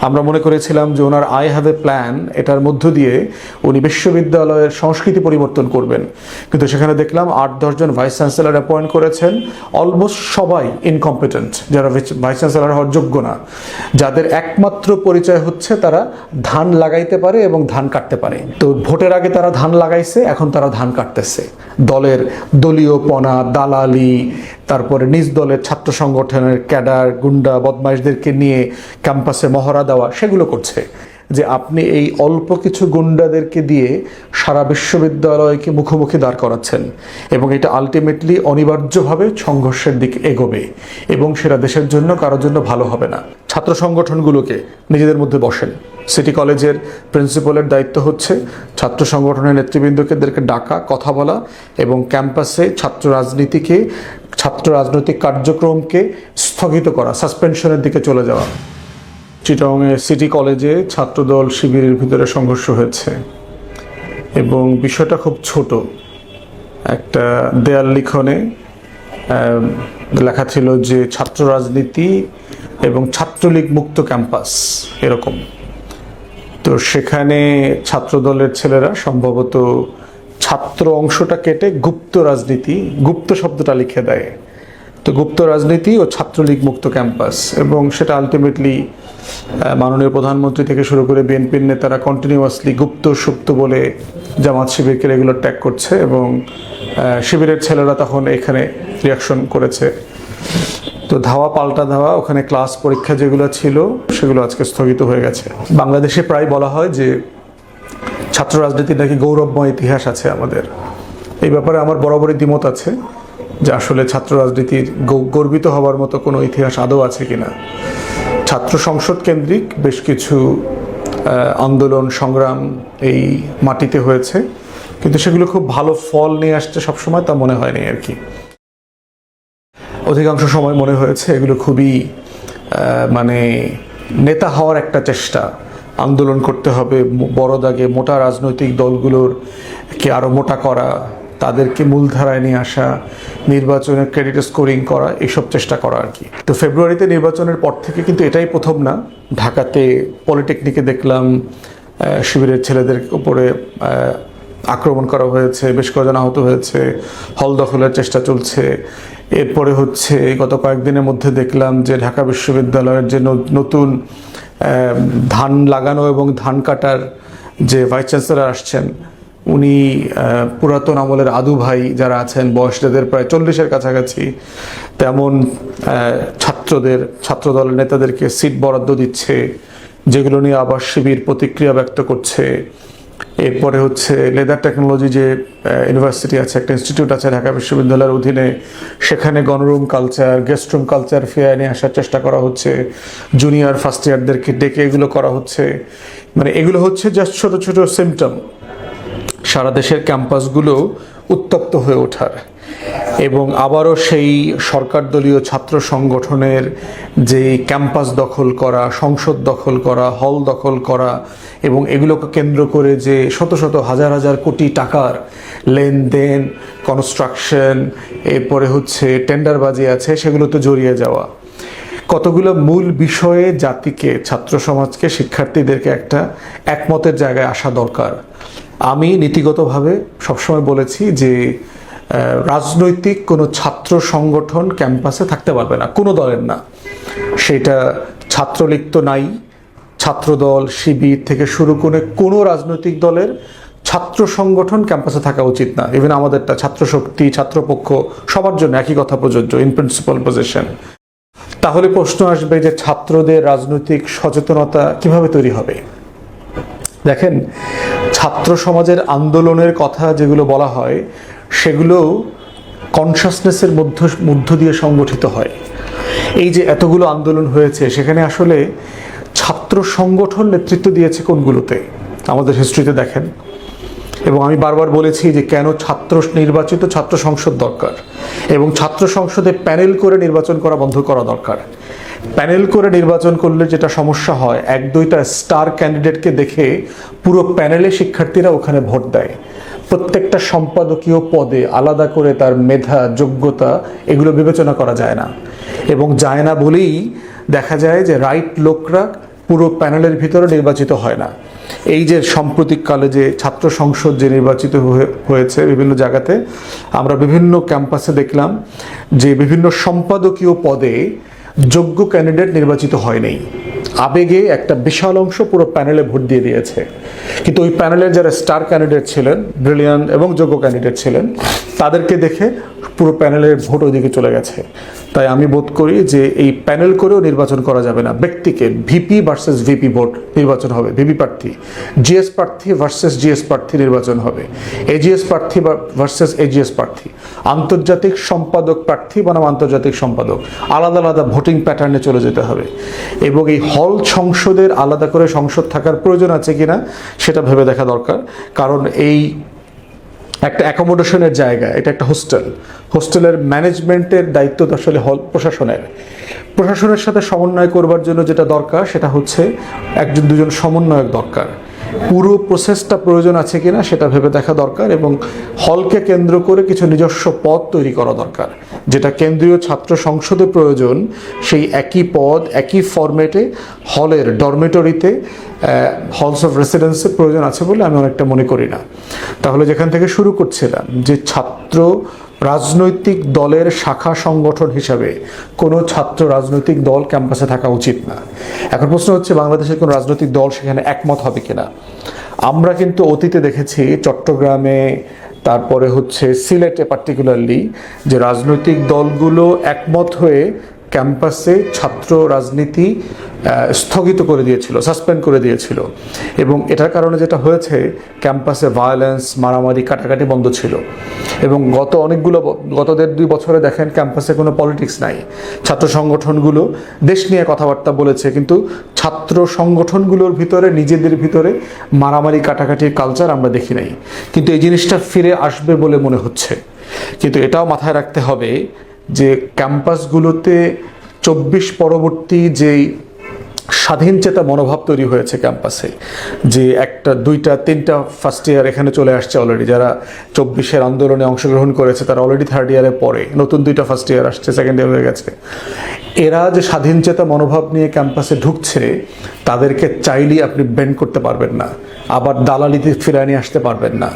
আমরা মনে করেছিলাম যে ওনার আই হ্যাভ এ প্ল্যান, এটার মধ্য দিয়ে উনি বিশ্ববিদ্যালয়ের সংস্কৃতি পরিবর্তন করবেন, কিন্তু সেখানে দেখলাম 8-10 জন ভাইস চ্যান্সেলর অ্যাপয়েন্ট করেছেন, অলমোস্ট সবাই ইনকম্পিটেন্ট, যারা ভাইস চ্যান্সেলর হওয়ার যোগ্য না, যাদের একমাত্র পরিচয় হচ্ছে তারা ধান লাগাইতে পারে এবং ধান কাটতে পারে। তো ভোটের আগে তারা ধান লাগাইছে, এখন তারা ধান কাটতেছে। দলের দলীয়পনা, দালালি, তারপরে নিজ দলের ছাত্র সংগঠনের ক্যাডার, গুন্ডা, বদমাইশদেরকে নিয়ে ক্যাম্পাসে মহড়া দেওয়া, সেগুলো করছে। যে আপনি এই অল্প কিছু গুন্ডাদেরকে দিয়ে সারা বিশ্ববিদ্যালয়কে মুখোমুখি দাঁড় করাচ্ছেন, এবং এটা আলটিমেটলি অনিবার্যভাবে সংঘর্ষের দিকে এগোবে, এবং সেটা দেশের জন্য কারোর জন্য ভালো হবে না। ছাত্র সংগঠনগুলোকে নিজেদের মধ্যে বসেন। সিটি কলেজের প্রিন্সিপালের দায়িত্ব হচ্ছে ছাত্র সংগঠনের নেতৃবৃন্দকে ডাকা, কথা বলা, এবং ক্যাম্পাসে ছাত্র রাজনৈতিক কার্যক্রমকে স্থগিত করা, সাসপেনশনের দিকে চলে যাওয়া। চিটাগংয়ে সিটি কলেজে ছাত্রদল শিবিরের ভিতরে সংঘর্ষ হয়েছে, এবং বিষয়টা খুব ছোট। একটা দেয়াল লিখনে লেখা ছিল যে ছাত্র রাজনীতি এবং ছাত্রলীগ মুক্ত ক্যাম্পাস, এরকম। তো সেখানে ছাত্রদলের ছেলেরা সম্ভবত ছাত্র অংশটা কেটে গুপ্ত রাজনীতি, গুপ্ত শব্দটা লিখে দেয়। তো গুপ্ত রাজনীতি ও ছাত্রলীগ মুক্ত ক্যাম্পাস, এবং সেটা আলটিমেটলি মাননীয় প্রধানমন্ত্রী থেকে শুরু করে বিএনপির নেতারা কন্টিনিউয়াসলি গুপ্ত সুপ্ত বলে জামাত শিবিরকে রেগুলার ট্যাগ করছে, এবং শিবিরের ছেলেরা তখন এখানে রিয়াকশন করেছে। তো ধাওয়া পাল্টা ধাওয়া, ওখানে ক্লাস পরীক্ষা যেগুলো ছিল সেগুলো আজকে স্থগিত হয়ে গেছে। বাংলাদেশে প্রায় বলা হয় যে ছাত্র রাজনীতির নাকি গৌরবময় ইতিহাস আছে আমাদের। এই ব্যাপারে আমার বরাবরই দ্বিমত আছে যে আসলে ছাত্র রাজনীতির গর্বিত হওয়ার মতো কোনো ইতিহাস আদৌ আছে কিনা। ছাত্র সংসদ কেন্দ্রিক বেশ কিছু আন্দোলন সংগ্রাম এই মাটিতে হয়েছে, কিন্তু সেগুলো খুব ভালো ফল নিয়ে আসছে সবসময় তা মনে হয়নি আর কি। অধিকাংশ সময় মনে হয়েছে এগুলো খুবই মানে নেতা হওয়ার একটা চেষ্টা, আন্দোলন করতে হবে বড় দাগে, মোটা রাজনৈতিক দলগুলোরকে আরও মোটা করা, তাদেরকে মূলধারায় নিয়ে আসা, নির্বাচনের ক্রেডিট স্কোরিং করা, এইসব চেষ্টা করা আর কি। তো ফেব্রুয়ারিতে নির্বাচনের পর থেকে কিন্তু এটাই প্রথম না। ঢাকাতে পলিটেকনিকে দেখলাম শিবিরের ছেলেদের উপরে আক্রমণ করা হয়েছে, বেশ কয়েকজন আহত হয়েছে, হল দখলের চেষ্টা চলছে। এরপরে হচ্ছে গত কয়েকদিনের মধ্যে দেখলাম যে ঢাকা বিশ্ববিদ্যালয়ের যে নতুন ধান লাগানো এবং ধান কাটার যে ভাইস চ্যান্সেলর আসছেন, উনি পুরাতন আমলের আদু ভাই যারা আছেন, বয়স যাদের প্রায় 40-এর কাছাকাছি, তেমন ছাত্রদলের নেতাদেরকে সিট বরাদ্দ দিচ্ছে, যেগুলো নিয়ে আবার শিবির প্রতিক্রিয়া ব্যক্ত করছে। এরপরে হচ্ছে লেদার টেকনোলজি যে ইউনিভার্সিটি আছে, একটা ইনস্টিটিউট আছে ঢাকা বিশ্ববিদ্যালয়ের অধীনে, সেখানে গণরুম culture, guest room culture fair নিয়ে আসার চেষ্টা করা হচ্ছে, জুনিয়র ফার্স্ট ইয়ারদেরকে ডেকে এগুলো করা হচ্ছে। মানে এগুলো হচ্ছে জাস্ট ছোট ছোট সিমটম সারা দেশের ক্যাম্পাসগুলো উত্তপ্ত হয়ে ওঠার, এবং আবারও সেই সরকার দলীয় ছাত্র সংগঠনের যে ক্যাম্পাস দখল করা, সংসদ দখল করা, হল দখল করা, এবং এগুলোকে কেন্দ্র করে যে শত শত হাজার হাজার কোটি টাকার লেনদেন, কনস্ট্রাকশন, এরপরে হচ্ছে টেন্ডারবাজি আছে, সেগুলোতে জড়িয়ে যাওয়া। কতগুলো মূল বিষয়ে জাতিকে, ছাত্র সমাজকে, শিক্ষার্থীদেরকে একটা একমতের জায়গায় আসা দরকার। আমি নীতিগতভাবে সবসময় বলেছি যে রাজনৈতিক কোনো ছাত্র সংগঠন ক্যাম্পাসে থাকতে পারবে না, কোনো দলের না। সেটা ছাত্রলীগ তো নাই, ছাত্রদল, শিবির থেকে শুরু করে কোনো রাজনৈতিক দলের ছাত্র সংগঠন ক্যাম্পাসে থাকা উচিত না। ইভেন আমাদেরটা ছাত্র শক্তি, ছাত্রপক্ষ, সবার জন্য একই কথা প্রযোজ্য, ইন প্রিন্সিপাল পজিশন। তাহলে প্রশ্ন আসবে যে ছাত্রদের রাজনৈতিক সচেতনতা কিভাবে তৈরি হবে? দেখেন, ছাত্র সমাজের আন্দোলনের কথা যেগুলো বলা হয় সেগুলো কনসাসনেসের মধ্য দিয়ে সংগঠিত হয়। এই যে এতগুলো আন্দোলন হয়েছে, সেখানে আসলে ছাত্র সংগঠন নেতৃত্ব দিয়েছে কোনগুলোতে আমাদের হিস্ট্রিতে দেখেন। এবং আমি বারবার বলেছি যে কেন নির্বাচিত ছাত্র সংসদ দরকার, এবং ছাত্র সংসদে প্যানেল করে নির্বাচন করা বন্ধ করা দরকার। প্যানেল করে নির্বাচন করলে যেটা সমস্যা হয়, 1-2টা স্টার ক্যান্ডিডেটকে দেখে পুরো প্যানেলে শিক্ষার্থীরা ওখানে ভোট দেয়। প্রত্যেকটা সম্পাদকীয় পদে আলাদা করে তার মেধা, যোগ্যতা, এগুলো বিবেচনা করা যায় না, এবং যায় না বলেই দেখা যায় যে রাইট লোকরা পুরো প্যানেলের ভিতরে নির্বাচিত হয় না। এই যে সাম্প্রতিককালে যে ছাত্র সংসদ যে নির্বাচিত হয়েছে বিভিন্ন জায়গাতে, আমরা বিভিন্ন ক্যাম্পাসে দেখলাম যে বিভিন্ন সম্পাদকীয় পদে যোগ্য ক্যান্ডিডেট নির্বাচিত হয়নি। আবেগে একটা বিশাল অংশ পুরো প্যানেলে ভোট দিয়ে দিয়েছে, কিন্তু ওই প্যানেলের যারা স্টার ক্যান্ডিডেট ছিলেন, ব্রিলিয়ান্ট এবং যোগ্য ক্যান্ডিডেট ছিলেন, তাদেরকে দেখে পুরো প্যানেলের ভোট ওইদিকে চলে গেছে। তাই আমি বোধ করি যে এই প্যানেল করেও নির্বাচন করা যাবে না, ব্যক্তিকে ভিপি ভার্সেস ভিপি ভোট নির্বাচন হবে, ভিপি প্রার্থী, জিএস প্রার্থী ভার্সেস জিএস প্রার্থী নির্বাচন হবে, এজিএস প্রার্থী ভার্সেস এজিএস প্রার্থী, আন্তর্জাতিক সম্পাদক প্রার্থী বনাম আন্তর্জাতিক সম্পাদক, আলাদা আলাদা ভোটিং প্যাটার্নে চলে যেতে হবে। এবং এই হল সংসদের আলাদা করে সংসদ থাকার প্রয়োজন আছে কিনা সেটা ভেবে দেখা দরকার। কারণ এই একটা অ্যাকোমোডেশনের জায়গা, এটা একটা হোস্টেলের ম্যানেজমেন্টের দায়িত্ব তো আসলে হল প্রশাসনের সাথে সমন্বয় করবার জন্য যেটা দরকার সেটা হচ্ছে একজন দুজন সমন্বয়ক দরকার। পুরো প্রসেসটা প্রয়োজন আছে কিনা সেটা ভেবে দেখা দরকার, এবং হলকে কেন্দ্র করে কিছু নিজস্ব পদ তৈরি করা দরকার, যেটা কেন্দ্রীয় ছাত্র সংসদে প্রয়োজন সেই একই পদ একই ফরম্যাটে হলের ডরমেটরিতে হলস অফ রেসিডেন্সের প্রয়োজন আছে বলে আমি অনেকটা মনে করি না। তাহলে যেখান থেকে শুরু করছিলাম যে ছাত্র রাজনৈতিক দলের শাখা সংগঠন হিসাবে কোনো ছাত্র রাজনৈতিক দল ক্যাম্পাসে থাকা উচিত না। এখন প্রশ্ন হচ্ছে বাংলাদেশের কোনো রাজনৈতিক দল সেখানে একমত হবে কিনা। আমরা কিন্তু অতীতে দেখেছি চট্টগ্রামে, তারপরে হচ্ছে সিলেটে পার্টিকুলারলি, যে রাজনৈতিক দলগুলো একমত হয়ে ক্যাম্পাসে ছাত্র রাজনীতি স্থগিত করে দিয়েছিল, সাসপেন্ড করে দিয়েছিল। এবং এটার কারণে যেটা হয়েছে, ক্যাম্পাসে ভায়োলেন্স, মারামারি, কাটাকাটি বন্ধ ছিল। এবং গত 1.5-2 বছরে দেখেন ক্যাম্পাসে কোনো পলিটিক্স নাই। ছাত্র সংগঠনগুলো দেশ নিয়ে কথাবার্তা বলেছে, কিন্তু ছাত্র সংগঠনগুলোর ভিতরে নিজেদের ভিতরে মারামারি কাটাকাটির কালচার আমরা দেখি নাই। কিন্তু এই জিনিসটা ফিরে আসবে বলে মনে হচ্ছে। কিন্তু এটাও মাথায় রাখতে হবে যে ক্যাম্পাসগুলোতে 24 পরবর্তী যেই স্বাধীন চেতা মনোভাব তৈরি হয়েছে ক্যাম্পাসে, যে 1টা 2টা 3টা ফার্স্ট ইয়ার এখানে চলে আসছে অলরেডি, যারা 24-এর আন্দোলনে অংশগ্রহণ করেছে তারা অলরেডি থার্ড ইয়ারে পড়ে, নতুন 2টা ফার্স্ট ইয়ার আসছে, সেকেন্ড ইয়ার হয়ে গেছে। এরা যে স্বাধীন চেতা মনোভাব নিয়ে ক্যাম্পাসে ঢুকছে, তাদেরকে চাইলেই আপনি বেন্ড করতে পারবেন না, আবার দালালিতে ফিরিয়ে নিয়ে আসতে পারবেন না।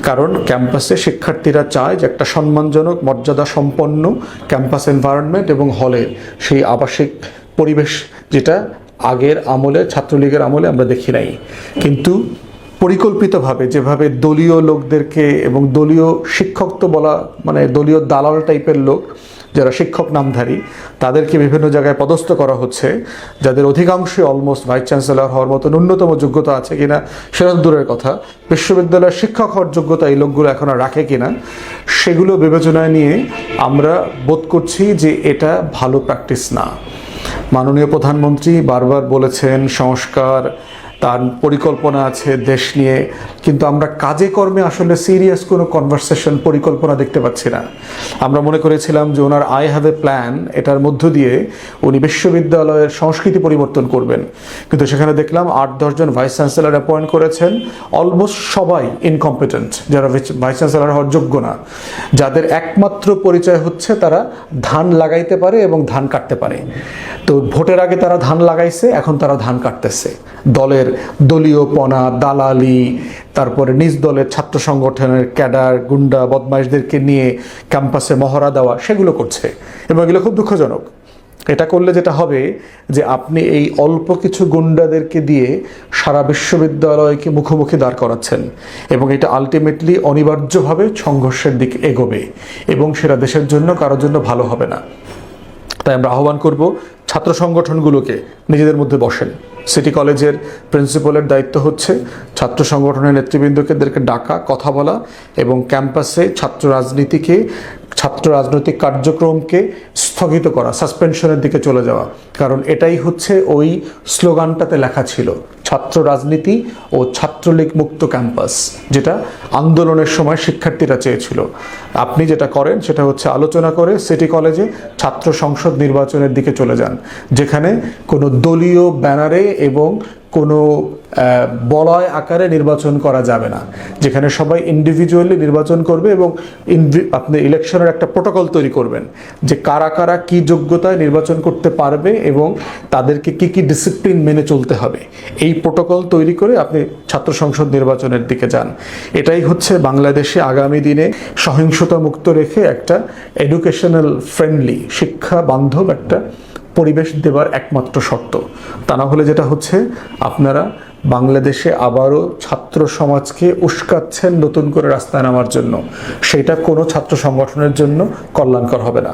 কারণ ক্যাম্পাসে শিক্ষার্থীরা চায় যে একটা সম্মানজনক, মর্যাদা সম্পন্ন ক্যাম্পাস এনভায়রনমেন্ট এবং হলের সেই আবাসিক পরিবেশ, যেটা আগের আমলে, ছাত্রলীগের আমলে আমরা দেখি নাই। কিন্তু পরিকল্পিতভাবে যেভাবে দলীয় লোকদেরকে এবং দলীয় শিক্ষক তো বলা মানে দলীয় দালাল টাইপের লোক যারা শিক্ষক নামধারী, তাদেরকে বিভিন্ন জায়গায় পদস্থ করা হচ্ছে, যাদের অধিকাংশই অলমোস্ট ভাইস চ্যান্সেলর হওয়ার মতো ন্যূনতম যোগ্যতা আছে কিনা সেটা দূরের কথা, বিশ্ববিদ্যালয়ের শিক্ষক হওয়ার যোগ্যতা এই লোকগুলো এখন আর রাখে কিনা সেগুলো বিবেচনায় নিয়ে আমরা বোধ করছি যে এটা ভালো প্র্যাকটিস না। মাননীয় প্রধানমন্ত্রী বারবার বলেছেন সংস্কার, তার পরিকল্পনা আছে দেশ নিয়ে, কিন্তু আমরা কাজে কর্মে আসলে সিরিয়াস কোনো কনভারসেশন, পরিকল্পনা দেখতে পাচ্ছি না। আমরা মনে করেছিলাম যে ওনার আই হ্যাভ এ প্ল্যান, এটার মধ্য দিয়ে উনি বিশ্ববিদ্যালয়ের সংস্কৃতি পরিবর্তন করবেন, কিন্তু সেখানে দেখলাম 8-10 জন ভাইস চ্যান্সেলর অ্যাপয়েন্ট করেছেন, অলমোস্ট সবাই ইনকম্পিটেন্ট, যারা ভাইস চ্যান্সেলর হওয়ার যোগ্য না, যাদের একমাত্র পরিচয় হচ্ছে তারা ধান লাগাইতে পারে এবং ধান কাটতে পারে। তো ভোটের আগে তারা ধান লাগাইছে, এখন তারা ধান কাটতেছে। দলের দলীয়পনা, দালালি, তারপরে নিজ দলের ছাত্র সংগঠনের ক্যাডার, গুন্ডা, বদমাইশদেরকে নিয়ে ক্যাম্পাসে মহড়া দেওয়া, সেগুলো করছে এবং এগুলো খুব দুঃখজনক। এটা করলে যেটা হবে যে আপনি এই অল্প কিছু গুন্ডাদেরকে দিয়ে সারা বিশ্ববিদ্যালয়কে মুখোমুখি দাঁড় করাচ্ছেন, এবং এটা আলটিমেটলি অনিবার্যভাবে সংঘর্ষের দিকে এগোবে, এবং সেটা দেশের জন্য কারোর জন্য ভালো হবে না। তাই আমরা আহ্বান করব ছাত্র সংগঠনগুলোকে নিজেদের মধ্যে বসেন। সিটি কলেজের প্রিন্সিপালের দায়িত্ব হচ্ছে ছাত্র সংগঠনের নেতৃবৃন্দকে ডাকা, কথা বলা এবং ক্যাম্পাসে ছাত্র রাজনীতিকে, ছাত্র রাজনৈতিক কার্যক্রমকে স্থগিত করা, সাসপেনশনের দিকে চলে যাওয়া। কারণ এটাই হচ্ছে ওই স্লোগানটাতে লেখা ছিল, ছাত্র রাজনীতি ও ছাত্রলীগ মুক্ত ক্যাম্পাস, যেটা আন্দোলনের সময় শিক্ষার্থীরা চেয়েছিল। আপনি যেটা করেন সেটা হচ্ছে আলোচনা করে সিটি কলেজে ছাত্র সংসদ নির্বাচনের দিকে চলে যান, যেখানে কোনো দলীয় ব্যানারে এবং কোনো বলয় আকারে নির্বাচন করা যাবে না, যেখানে সবাই ইন্ডিভিজুয়ালি নির্বাচন করবে এবং আপনি ইলেকশনের একটা প্রোটোকল তৈরি করবেন যে কারা কারা কি যোগ্যতায় নির্বাচন করতে পারবে এবং তাদেরকে কি কি ডিসিপ্লিন মেনে চলতে হবে। এই প্রোটোকল তৈরি করে আপনি ছাত্র সংসদ নির্বাচনের দিকে যান। এটাই হচ্ছে বাংলাদেশে আগামী দিনে সহিংসতা মুক্ত রেখে একটা এডুকেশনাল ফ্রেন্ডলি, শিক্ষা বান্ধব একটা পরিবেশ দেবার একমাত্র শর্ত। তা না হলে যেটা হচ্ছে, আপনারা বাংলাদেশে আবারও ছাত্র সমাজকে উস্কাচ্ছেন নতুন করে রাস্তায় নামার জন্য, সেটা কোনো ছাত্র সংগঠনের জন্য কল্যাণকর হবে না।